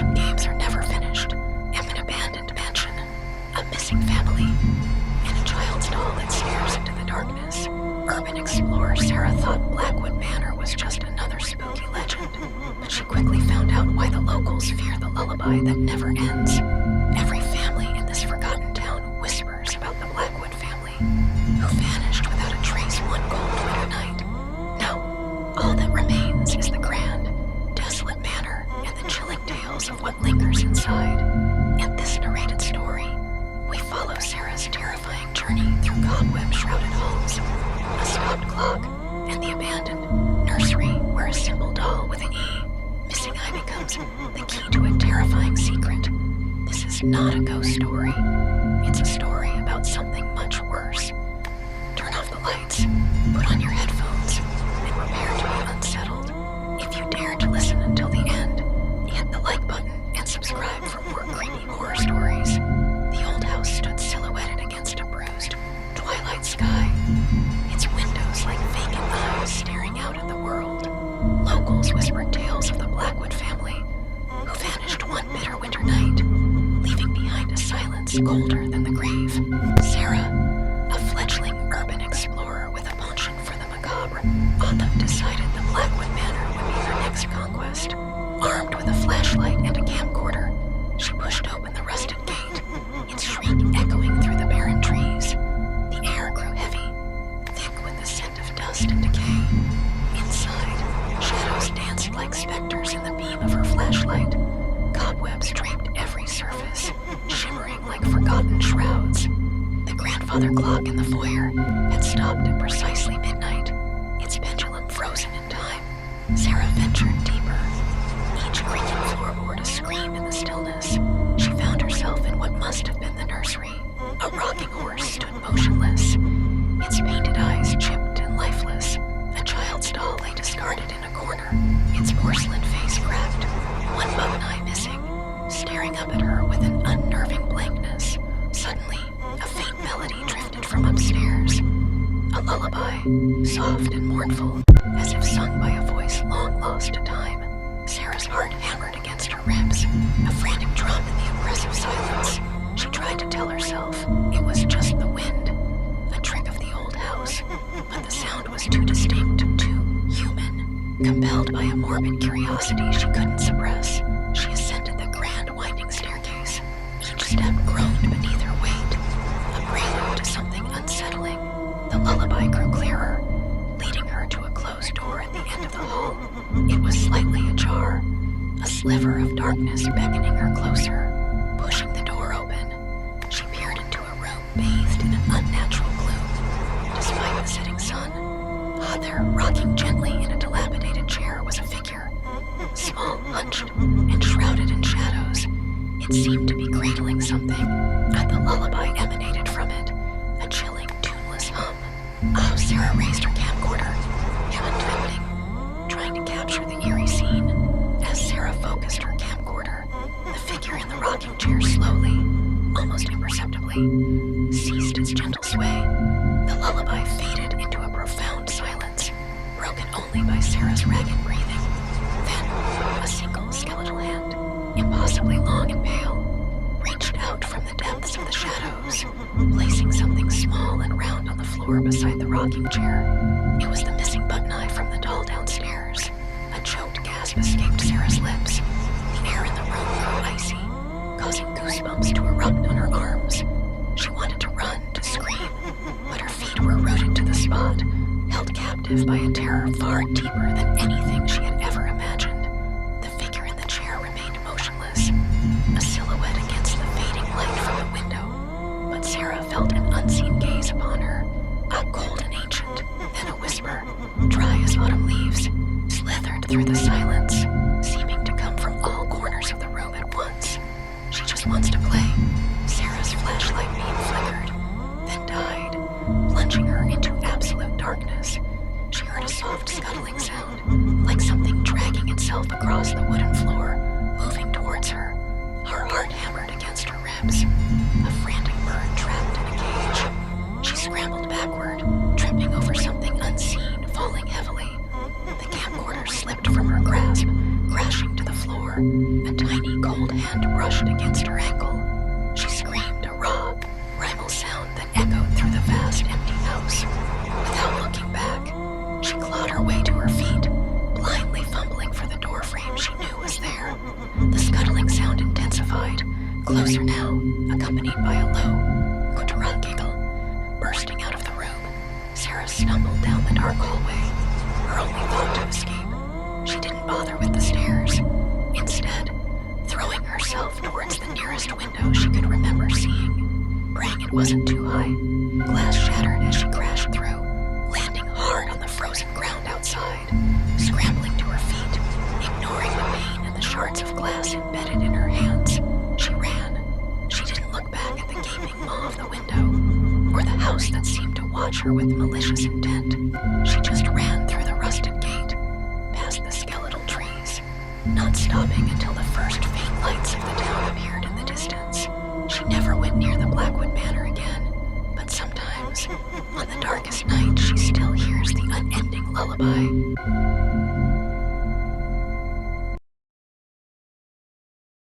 Some games are never finished. An abandoned mansion, a missing family, and a child's doll that stares into the darkness. Urban explorer Sarah thought Blackwood Manor was just another spooky legend, but she quickly found out why the locals fear the lullaby that never ends. Every family in this forgotten town whispers about the Blackwood family, who vanished without a trace one cold winter night. Now, all that remains is the grand, desolate manor and the chilling tales of what lingers inside. In this narrated story, we follow Sarah's terrifying journey through cobweb-shrouded halls, a stopped clock, and the abandoned nursery where a simple doll with an missing eye becomes the key to a terrifying secret. This is not a ghost story. It's a story about something much worse. Turn off the lights, put on your headphones, and prepare to be unsettled. If you dare to listen until the end, hit the like button and subscribe for more creepy horror stories. The old house stood silhouetted against a bruised twilight sky, its windows like vacant eyes staring out at the world. Locals whispered tales of the Blackwood family, who vanished one bitter winter night, leaving behind a silence colder than the grave. Sarah, a fledgling urban explorer with a penchant for the macabre, decided the Blackwood Manor would be her next conquest. Armed with a flashlight and a camcorder, she pushed open the rusted gate, its shriek echoing through the barren trees. The air grew heavy, thick with the scent of dust and decay. Inside, shadows danced like specters in the beam of her flashlight. Cobwebs draped every surface, shimmering like forgotten shrouds. The grandfather clock in the foyer had stopped at precisely midnight, its pendulum frozen in time. Sarah ventured deeper, each creaking floorboard a scream in the stillness. She found herself in what must have been the nursery. A rocking horse stood motionless, its painted eyes chipped and lifeless. A child's doll lay discarded in a corner, its porcelain face cracked, one bone eye missing, staring up at her with an unnerving blankness. Suddenly, a faint melody drifted from upstairs. A lullaby, soft and mournful, as if sung by a voice long lost to time. Sarah's heart hammered against her ribs, a frantic drum in the oppressive silence. She tried to tell herself it was just the wind, a trick of the old house, but the sound was too distinct, too human. Compelled by a morbid curiosity she couldn't suppress, she ascended the grand winding staircase. Each step groaned beneath her weight, a prelude to something unsettling. The lullaby grew clearer, leading her to a closed door at the end of the hall. It was slightly ajar, a sliver of darkness beckoning her closer. Pushing the door open, she peered into a room bathed in an unnatural gloom. Despite the setting sun, there, rocking gently in a dilapidated chair, was a figure, small, hunched, and shrouded in shadows. It seemed to be cradling something, and the lullaby emanated from it, a chilling, tuneless hum. Sarah raised her camcorder, unbending, trying to capture the eerie scene. As Sarah focused her camcorder, the figure in the rocking chair slowly, almost imperceptibly, ceased its gentle sway. The lullaby faded into a profound silence, broken only by Sarah's ragged breathing. Then, a single skeletal hand, impossibly long and pale, reached out from the depths of the shadows, placing something small and round on the floor beside the rocking chair. It was the missing button eye from the doll downstairs. A choked gasp escaped Sarah's lips. The air in the room grew icy, causing goosebumps to erupt on her arms. She wanted to run, to scream, but her feet were rooted to the spot, held captive by a terror far deeper than anything she had ever imagined. The figure in the chair remained motionless, a silhouette against the fading light from the window. But Sarah felt an unseen gaze upon her, cold and ancient, then a whisper, dry as autumn leaves, slithered through the silence, seeming to come from all corners of the room at once. She just wants to play. Sarah's flashlight beam flickered, then died, plunging her into absolute darkness. She heard a soft scuttling sound, like something dragging itself across the wooden floor, moving towards her. Her heart hammered against her ribs, a frantic bird trapped in a cage. She scrambled backward, tripping over something unseen, falling heavily. The camcorder slipped from her grasp, crashing to the floor. A tiny cold hand brushed against her ankle. She screamed a raw, primal sound that echoed through the vast, empty house. Without looking back, she clawed her way to her feet, blindly fumbling for the door frame she knew was there. The scuttling sound intensified, closer now, accompanied by a low, guttural giggle. Bursting out of the room, Sarah stumbled down the dark hallway, her only thought to escape. She didn't bother with the stairs. Instead, throwing herself towards the nearest window she could remember seeing, praying it wasn't too high. Glass shattered as she crashed through, landing hard on the frozen ground outside. Scrambling to her feet, ignoring the pain and the shards of glass embedded in her hands, she ran. She didn't look back at the gaping maw of the window, or the house that seemed to watch her with malicious intent. She just ran through the rusted gate, past the skeletal trees, not stopping until the first faint lights of the town appeared in the distance. She never went near the Blackwood Manor again, but sometimes, on the darkest night, she still hears the unending lullaby.